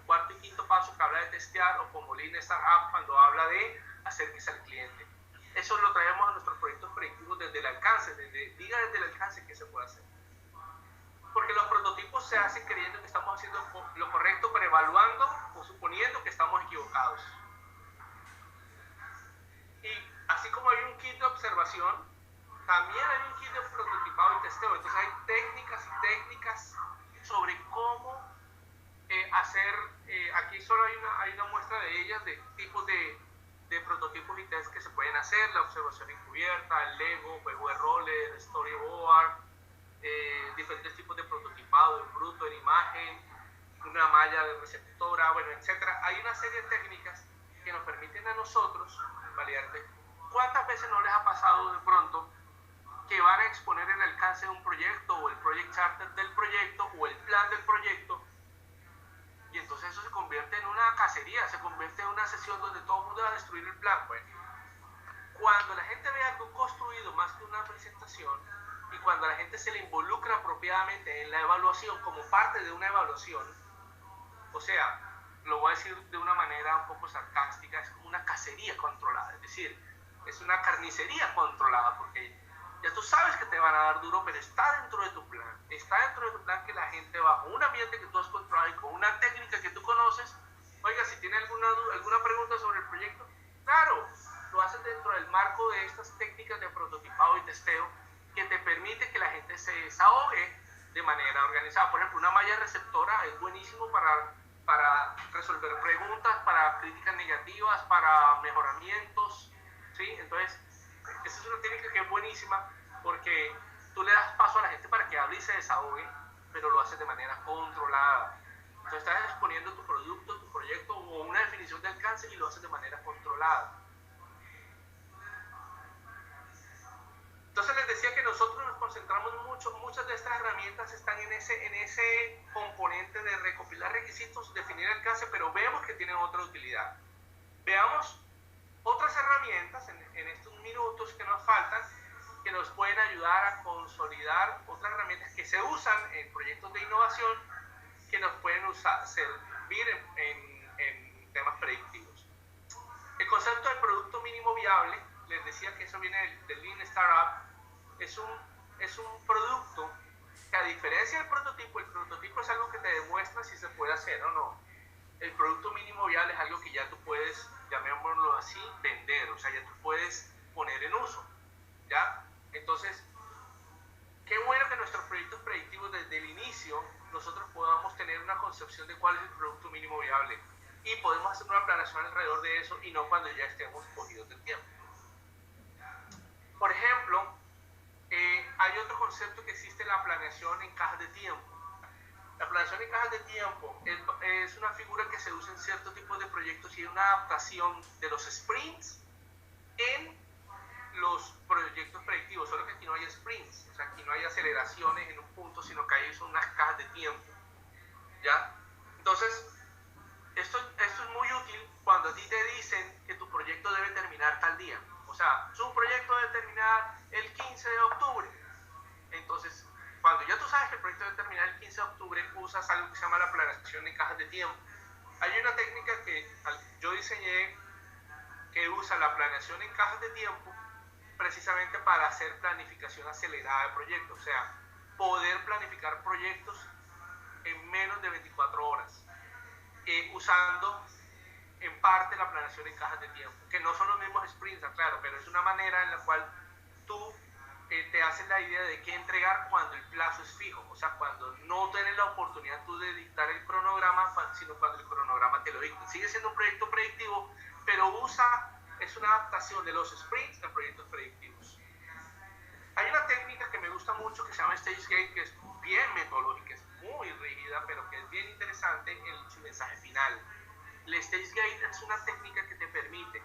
cuarto y quinto paso, que habla de testear, o como Lean Startup cuando habla de hacer servicio al cliente. Eso lo traemos a nuestros proyectos predictivos desde el alcance, diga desde el alcance que se puede hacer. Porque los prototipos se hacen creyendo que estamos haciendo lo correcto, pero evaluando o suponiendo que estamos equivocados. Y así como hay un kit de observación, también hay un kit de prototipado y testeo. Entonces hay técnicas y técnicas sobre cómo hacer, aquí solo hay una muestra de ellas, de tipos de prototipos y test que se pueden hacer: la observación encubierta, el Lego, juego de roles, storyboard, diferentes tipos de prototipado en bruto, en imagen, una malla de receptora, bueno, etcétera. Hay una serie de técnicas que nos permiten a nosotros validarte. ¿Cuántas veces no les ha pasado de pronto que van a exponer el alcance de un proyecto, o el project charter del proyecto, o el plan del proyecto, y entonces eso se convierte en una cacería, se convierte en una sesión donde todo el mundo va a destruir el plan? Bueno, cuando la gente ve algo construido más que una presentación, y cuando a la gente se le involucra apropiadamente en la evaluación como parte de una evaluación, o sea, lo voy a decir de una manera un poco sarcástica, es como una cacería controlada, es decir, es una carnicería controlada, porque ya tú sabes que te van a dar duro, pero está dentro de tu plan que la gente, bajo un ambiente que tú has controlado y con una técnica que tú conoces, oiga, si tiene alguna pregunta sobre el proyecto, claro, lo haces dentro del marco de estas técnicas de prototipado y testeo que te permite que la gente se desahogue de manera organizada. Por ejemplo, una malla receptora es buenísimo para para resolver preguntas, para críticas negativas, para mejoramientos, ¿sí? Entonces, esa es una técnica que es buenísima porque tú le das paso a la gente para que hable y se desahogue, pero lo haces de manera controlada. Entonces estás exponiendo tu producto, tu proyecto o una definición de alcance y lo haces de manera controlada. Entonces les decía que nosotros nos concentramos mucho, muchas de estas herramientas están en ese componente de recopilar requisitos, definir alcance, pero vemos que tienen otra utilidad. Veamos otras herramientas en estos minutos que nos faltan, que nos pueden ayudar a consolidar otras herramientas que se usan en proyectos de innovación, que nos pueden servir en temas predictivos. El concepto del producto mínimo viable, les decía que eso viene del Lean Startup, es un producto que, a diferencia del prototipo, el prototipo es algo que te demuestra si se puede hacer o no. El producto mínimo viable es algo que ya tú puedes, llamémoslo así, vender, o sea, ya tú puedes poner en uso, ¿ya? Entonces, qué bueno que nuestros proyectos predictivos desde el inicio nosotros podamos tener una concepción de cuál es el producto mínimo viable y podemos hacer una planeación alrededor de eso y no cuando ya estemos cogidos del tiempo. Por ejemplo, hay otro concepto que existe, la planeación en cajas de tiempo. La planeación en cajas de tiempo es una figura que se usa en ciertos tipos de proyectos y es una adaptación de los sprints en los proyectos predictivos, solo que aquí no hay sprints, o sea, aquí no hay aceleraciones en un punto, sino que hay son unas cajas de tiempo, ¿ya? Entonces, esto es muy útil cuando a ti te dicen que tu proyecto debe terminar tal día. O sea, su proyecto debe terminar el 15 de octubre. Entonces, cuando ya tú sabes que el proyecto debe terminar el 15 de octubre, usas algo que se llama la planeación en cajas de tiempo. Hay una técnica que yo diseñé que usa la planeación en cajas de tiempo precisamente para hacer planificación acelerada de proyectos. O sea, poder planificar proyectos en menos de 24 horas. Usando en parte la planeación en cajas de tiempo, que no son los mismos sprints, claro, pero es una manera en la cual tú te haces la idea de qué entregar cuando el plazo es fijo, o sea, cuando no tienes la oportunidad tú de dictar el cronograma, sino cuando el cronograma te lo dicta. Sigue siendo un proyecto predictivo, pero es una adaptación de los sprints a proyectos predictivos. Hay una técnica que me gusta mucho que se llama Stage Gate, que es bien metodológica, es muy rígida, pero que es bien interesante en su mensaje final. El Stage Gate es una técnica que te permite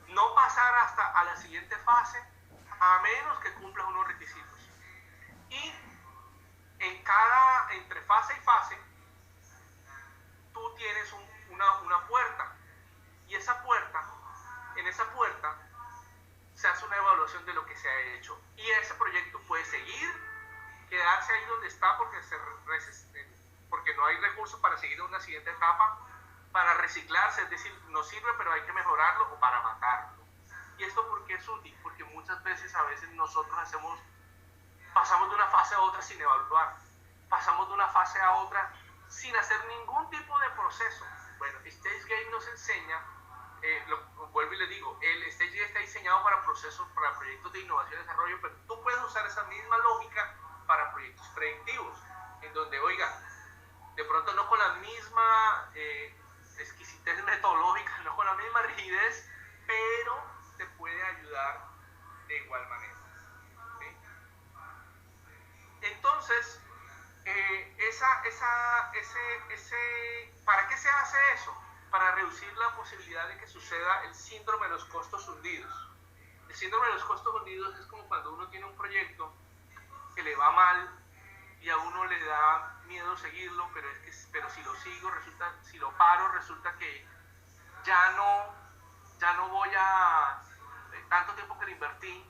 no pasar hasta a la siguiente fase a menos que cumplas unos requisitos. Y entre fase y fase, tú tienes una puerta. Y en esa puerta, se hace una evaluación de lo que se ha hecho. Y ese proyecto puede seguir, quedarse ahí donde está porque no hay recursos para seguir a una siguiente etapa, para reciclarse, es decir, nos sirve pero hay que mejorarlo, o para matarlo. ¿Y esto por qué es útil? Porque muchas veces, a veces nosotros pasamos de una fase a otra sin evaluar, pasamos de una fase a otra sin hacer ningún tipo de proceso. Bueno, Stage Gate nos enseña, vuelvo y le digo, el Stage Gate está diseñado para proyectos de innovación y desarrollo, pero tú puedes usar esa misma lógica para proyectos predictivos, en donde, oiga, de pronto no con la misma exquisitez metodológica, no con la misma rigidez, pero te puede ayudar de igual manera. ¿Sí? Entonces, ¿para qué se hace eso? Para reducir la posibilidad de que suceda el síndrome de los costos hundidos. El síndrome de los costos hundidos es como cuando uno tiene un proyecto que le va mal y a uno le da miedo seguirlo, pero si lo sigo, si lo paro, resulta que ya no voy a tanto tiempo que le invertí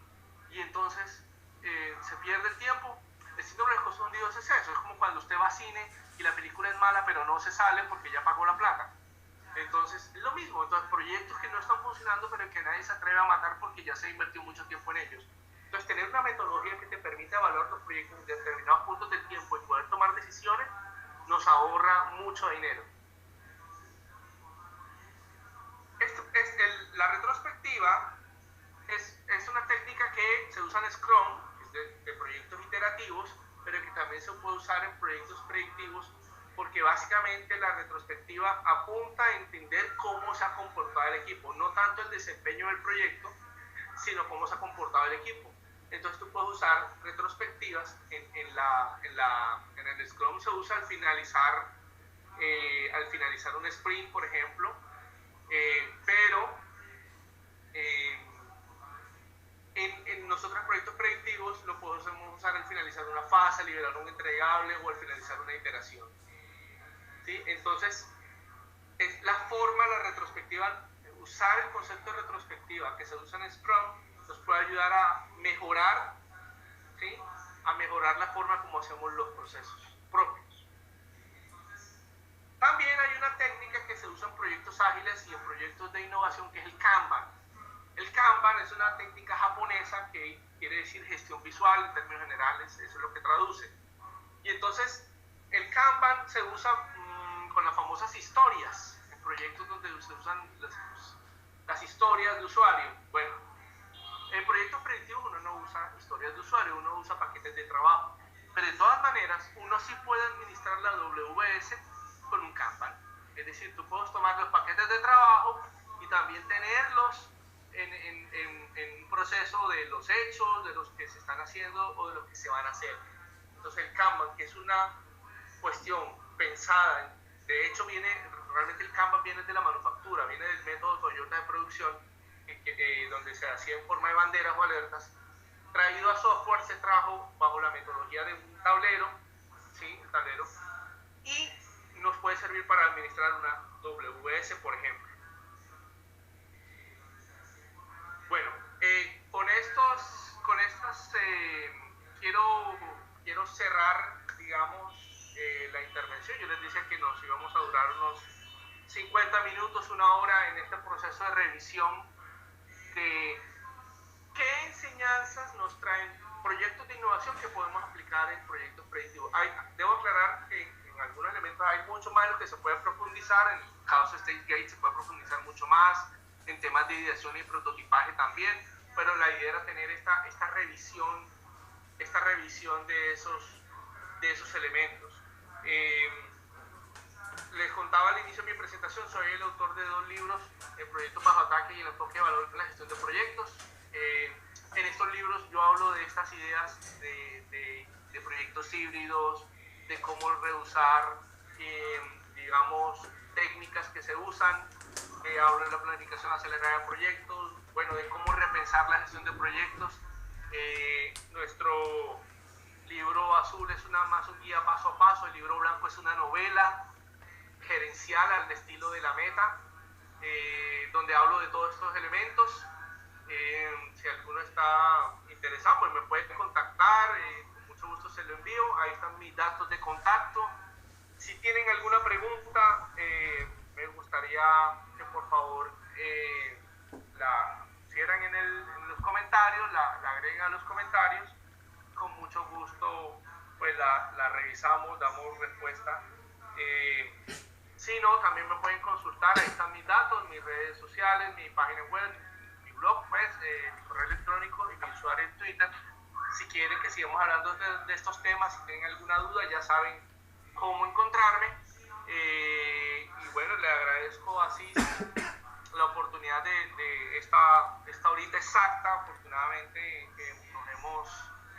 y entonces se pierde el tiempo. El síndrome de los costos hundidos es eso, es como cuando usted va a cine y la película es mala pero no se sale porque ya pagó la plata. Entonces es lo mismo, entonces proyectos que no están funcionando pero que nadie se atreve a matar porque ya se invirtió mucho tiempo en ellos. Entonces tener una metodología que te permita evaluar los proyectos en determinados puntos del tiempo y poder tomar decisiones nos ahorra mucho dinero. La retrospectiva es una técnica que se usa en Scrum, que es de proyectos iterativos, pero que también se puede usar en proyectos predictivos porque básicamente la retrospectiva apunta a entender cómo se ha comportado el equipo, no tanto el desempeño del proyecto, sino cómo se ha comportado el equipo. Entonces tú puedes usar retrospectivas en el Scrum se usa al finalizar un sprint, por ejemplo, pero en nosotros proyectos predictivos lo podemos usar al finalizar una fase, al liberar un entregable o al finalizar una iteración. ¿Sí? Entonces, es la forma, la retrospectiva, usar el concepto de retrospectiva que se usa en Scrum nos puede ayudar a mejorar, ¿sí? A mejorar la forma como hacemos los procesos propios. También hay una técnica que se usa en proyectos ágiles y en proyectos de innovación que es el Kanban. El Kanban es una técnica japonesa que quiere decir gestión visual en términos generales, eso es lo que traduce. Y entonces el Kanban se usa con las famosas historias, en proyectos donde se usan las historias de usuario. Bueno, en proyectos predictivos uno no usa historias de usuario, uno usa paquetes de trabajo. Pero de todas maneras, uno sí puede administrar la WS con un Kanban. Es decir, tú puedes tomar los paquetes de trabajo y también tenerlos en un proceso de los hechos, de los que se están haciendo o de los que se van a hacer. Entonces el Kanban, que es una cuestión pensada, de hecho realmente el Kanban viene de la manufactura, viene del método Toyota de producción, donde se hacía en forma de banderas o alertas, traído a software se trajo bajo la metodología de un tablero, ¿sí? Un tablero, y nos puede servir para administrar una WS, por ejemplo. Bueno, con estas quiero cerrar, digamos, la intervención. Yo les decía que nos íbamos a durar unos 50 minutos, una hora en este proceso de revisión de qué enseñanzas nos traen proyectos de innovación que podemos aplicar en proyectos predictivos. Debo aclarar que en algunos elementos hay mucho más de lo que se puede profundizar. En el caso de Stage Gate se puede profundizar mucho más, en temas de ideación y prototipaje también, pero la idea era tener esta revisión de esos elementos. Les contaba al inicio de mi presentación, soy el autor de 2 libros, El proyecto bajo ataque y el enfoque de valor en la gestión de proyectos. En estos libros yo hablo de estas ideas de proyectos híbridos, de cómo reusar, digamos, técnicas que se usan. Hablo de la planificación acelerada de proyectos, bueno, de cómo repensar la gestión de proyectos. Nuestro libro azul es más un guía paso a paso, el libro blanco es una novela gerencial al estilo de La Meta, donde hablo de todos estos elementos. Si alguno está interesado, pues me puede contactar, con mucho gusto se lo envío, ahí están mis datos de contacto. Si tienen alguna pregunta, me gustaría que por favor la hicieran en los comentarios, la agreguen a los comentarios. Con mucho gusto pues la revisamos, damos respuesta. Si no, también me pueden consultar, ahí están mis datos, mis redes sociales, mi página web, mi blog, pues, mi correo electrónico y mi usuario en Twitter. Si quieren que sigamos hablando de estos temas, si tienen alguna duda, ya saben cómo encontrarme. Y bueno, le agradezco así la oportunidad de esta horita exacta, afortunadamente, que nos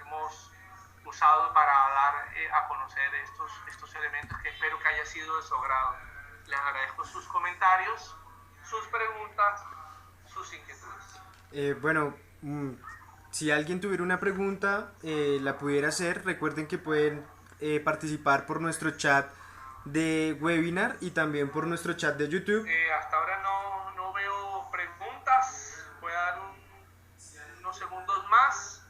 hemos usado para dar a conocer estos elementos que espero que haya sido de su agrado. Les agradezco sus comentarios, sus preguntas, sus inquietudes. Bueno, si alguien tuviera una pregunta, la pudiera hacer. Recuerden que pueden participar por nuestro chat de webinar y también por nuestro chat de YouTube. Hasta ahora no veo preguntas. Voy a dar unos segundos más.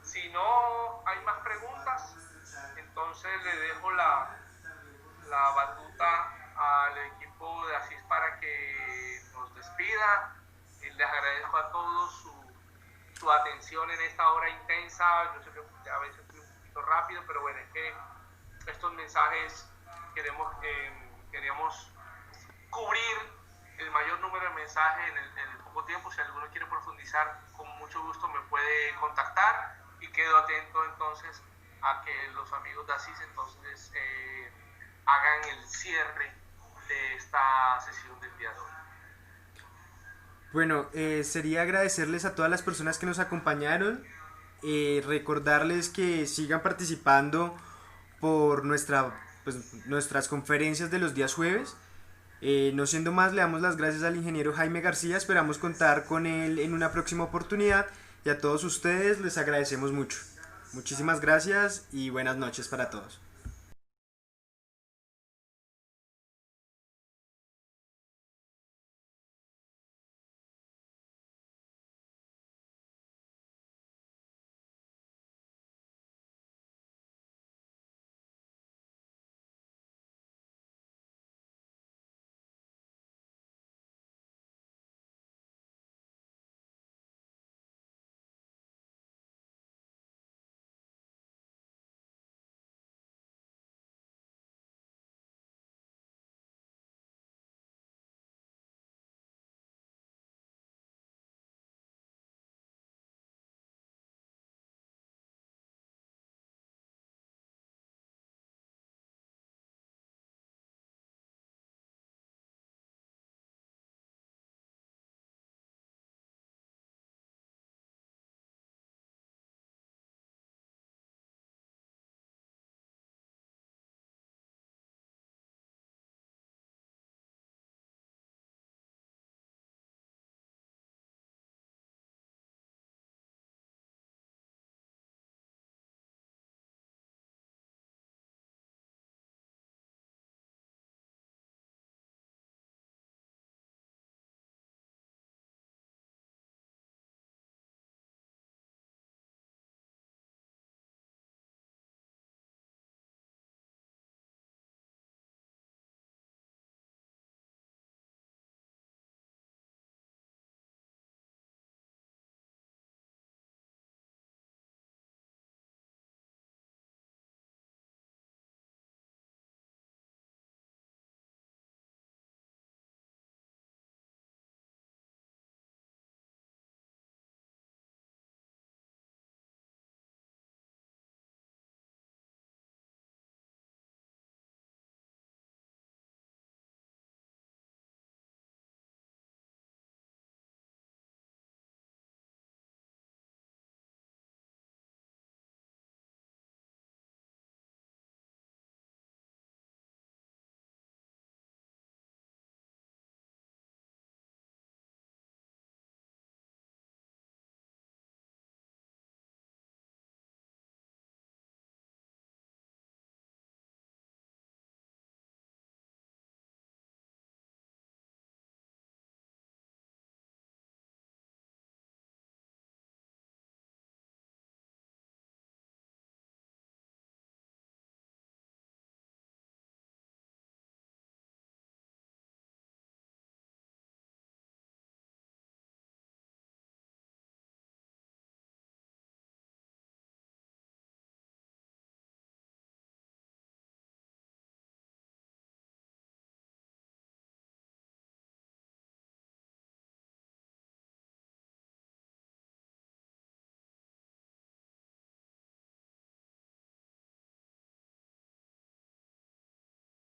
Si no hay más preguntas, entonces le dejo la batuta al equipo de Asís para que nos despida. Les agradezco a todos su atención en esta hora intensa. Yo sé que a veces fui un poquito rápido, pero bueno, es que estos mensajes queríamos cubrir el mayor número de mensajes en el poco tiempo. Si alguno quiere profundizar, con mucho gusto me puede contactar y quedo atento entonces a que los amigos de Asís entonces hagan el cierre de esta sesión del día de hoy. Bueno, sería agradecerles a todas las personas que nos acompañaron, recordarles que sigan participando por nuestras conferencias de los días jueves. No siendo más, le damos las gracias al ingeniero Jaime García, esperamos contar con él en una próxima oportunidad y a todos ustedes les agradecemos mucho. Muchísimas gracias y buenas noches para todos.